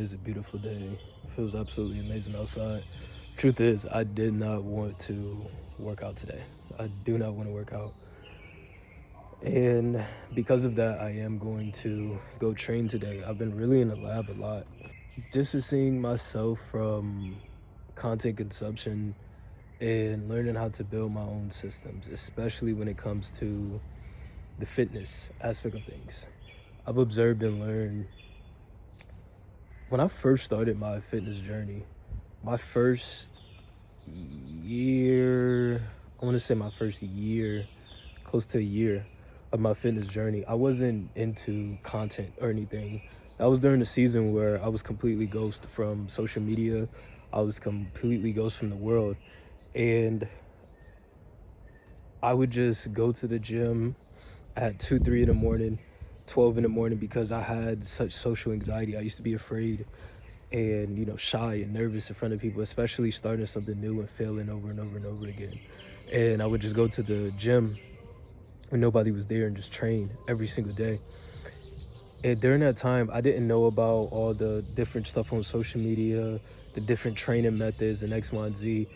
is a beautiful day. It feels absolutely amazing outside. Truth is, I did not want to work out today. I do not want to work out. And because of that, I am going to go train today. I've been really in the lab a lot, distancing myself from content consumption and learning how to build my own systems, especially when it comes to the fitness aspect of things. I've observed and learned when I first started my fitness journey, my first year, I want to say my first year, close to a year of my fitness journey, I wasn't into content or anything. That was during the season where I was completely ghost from social media. I was completely ghost from the world. And I would just go to the gym at 2, 3 in the morning, 12 in the morning because I had such social anxiety. I used to be afraid and shy and nervous in front of people, especially starting something new and failing over and over and over again. And I would just go to the gym when nobody was there and just train every single day. And during that time, I didn't know about all the different stuff on social media, the different training methods and X, Y, and Z.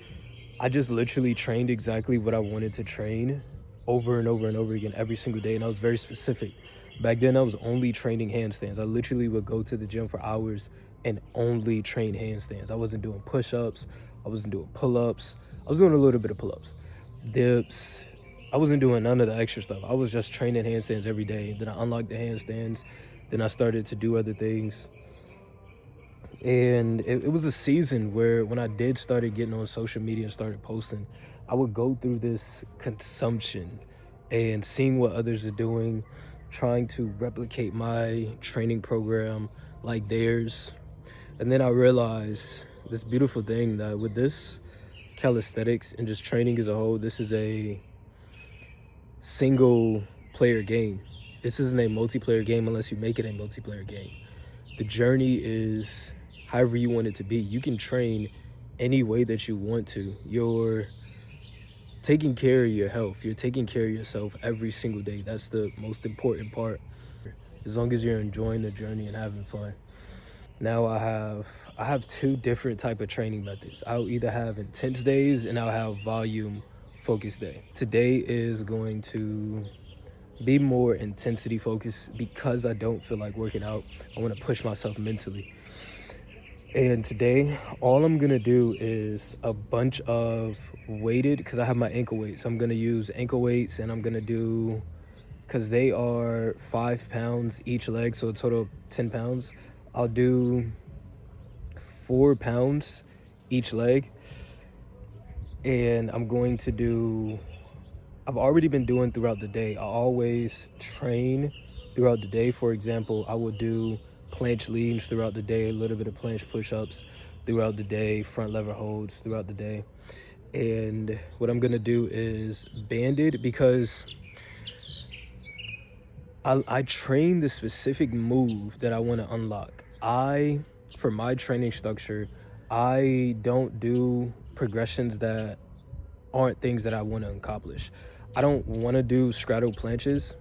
I just literally trained exactly what I wanted to train over and over and over again every single day. And I was very specific. Back then, I was only training handstands. I literally would go to the gym for hours and only train handstands. I wasn't doing push-ups. I wasn't doing pull-ups. I was doing a little bit of pull-ups, dips. I wasn't doing none of the extra stuff. I was just training handstands every day. Then I unlocked the handstands. Then I started to do other things. And it was a season where when I did started getting on social media and started posting, I would go through this consumption and seeing what others are doing, trying to replicate my training program like theirs. And then I realized this beautiful thing that with this calisthenics and just training as a whole, this is a single player game. This isn't a multiplayer game unless you make it a multiplayer game. The journey is however you want it to be. You can train any way that you want to. You're taking care of your health. You're taking care of yourself every single day. That's the most important part. As long as you're enjoying the journey and having fun. Now I have two different type of training methods. I'll either have intense days and I'll have volume focused day. Today is going to be more intensity focused because I don't feel like working out. I want to push myself mentally. And today, all I'm going to do is a bunch of weighted, because I have my ankle weights. I'm going to use ankle weights and I'm going to do, because they are 5 pounds each leg, so a total of 10 pounds. I'll do 4 pounds each leg. And I'm going to do, I've already been doing throughout the day. I always train throughout the day. For example, I will do planche leans throughout the day, a little bit of planche push-ups throughout the day, front lever holds throughout the day. And what I'm gonna do is banded because I train the specific move that I want to unlock. For my training structure, I don't do progressions that aren't things that I want to accomplish. I don't want to do straddle planches.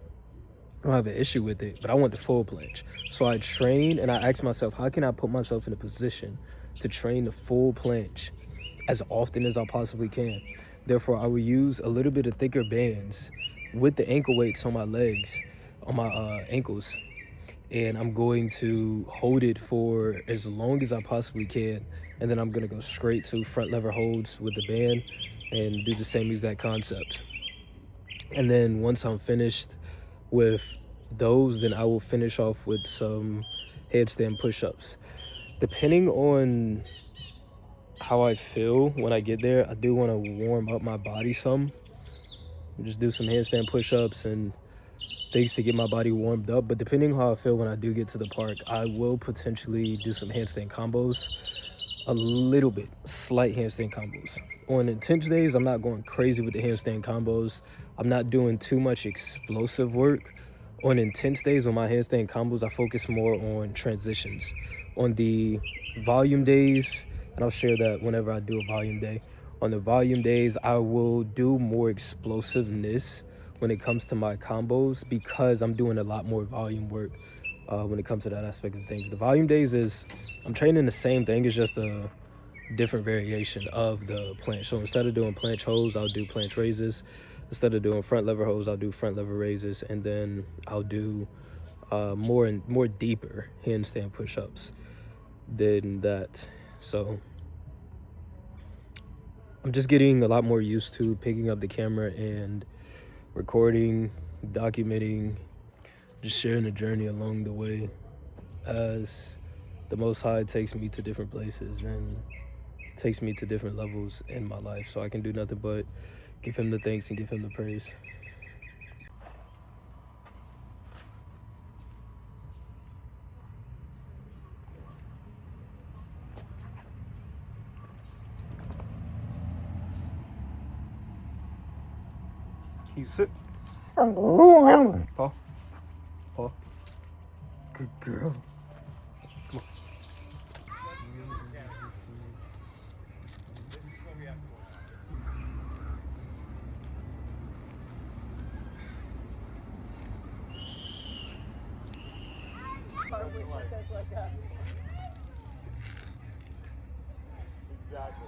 I don't have an issue with it, but I want the full planche. So I train and I ask myself, how can I put myself in a position to train the full planche as often as I possibly can? Therefore, I will use a little bit of thicker bands with the ankle weights on my legs, on my ankles. And I'm going to hold it for as long as I possibly can. And then I'm going to go straight to front lever holds with the band and do the same exact concept. And then once I'm finished with those, then I will finish off with some headstand push-ups. Depending on how I feel when I get there, I do want to warm up my body some. Just do some handstand push-ups and things to get my body warmed up. But depending on how I feel when I do get to the park, I will potentially do some handstand combos. A little bit, slight handstand combos. On intense days, I'm not going crazy with the handstand combos. I'm not doing too much explosive work. On intense days, on my handstand combos, I focus more on transitions. On the volume days, and I'll share that whenever I do a volume day. On the volume days, I will do more explosiveness when it comes to my combos because I'm doing a lot more volume work when it comes to that aspect of things. The volume days is I'm training the same thing. It's just a different variation of the planche. So instead of doing planche holds, I'll do planche raises. Instead of doing front lever holds, I'll do front lever raises, and then I'll do more deeper handstand push-ups than that. So I'm just getting a lot more used to picking up the camera and recording, documenting, just sharing the journey along the way as the Most High takes me to different places and takes me to different levels in my life. So I can do nothing but give him the thanks and give him the praise. Can you sit? Paul. Paul. Good girl. Come on. Exactly.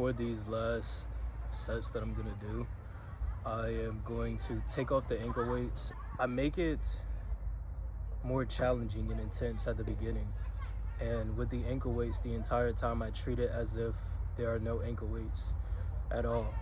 for these last sets that I'm gonna do, I am going to take off the ankle weights. I make it more challenging and intense at the beginning. And with the ankle weights, the entire time I treat it as if there are no ankle weights at all.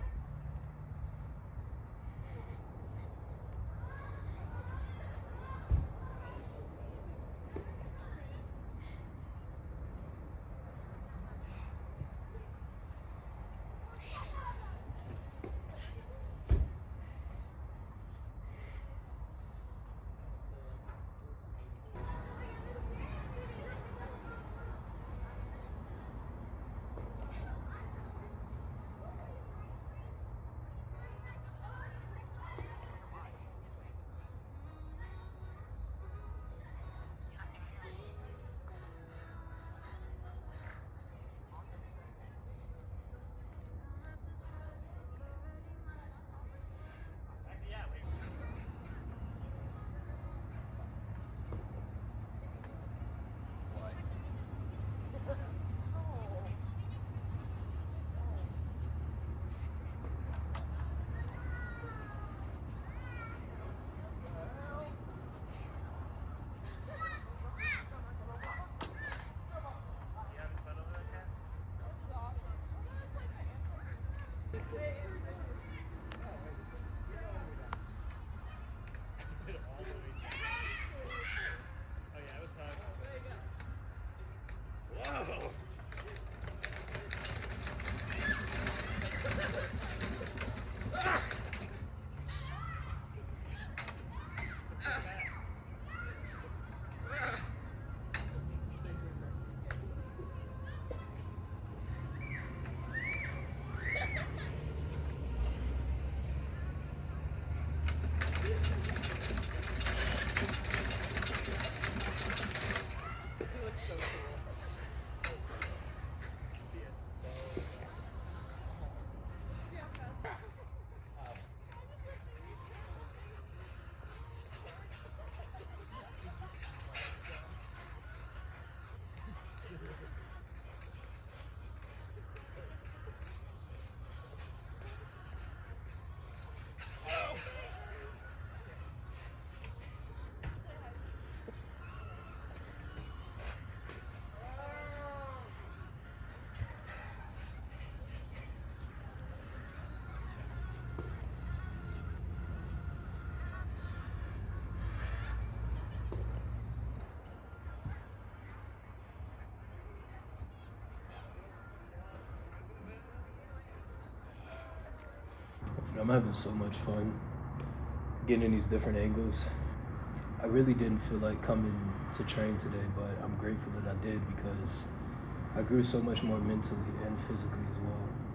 I'm having so much fun getting these different angles. I really didn't feel like coming to train today, but I'm grateful that I did because I grew so much more mentally and physically as well.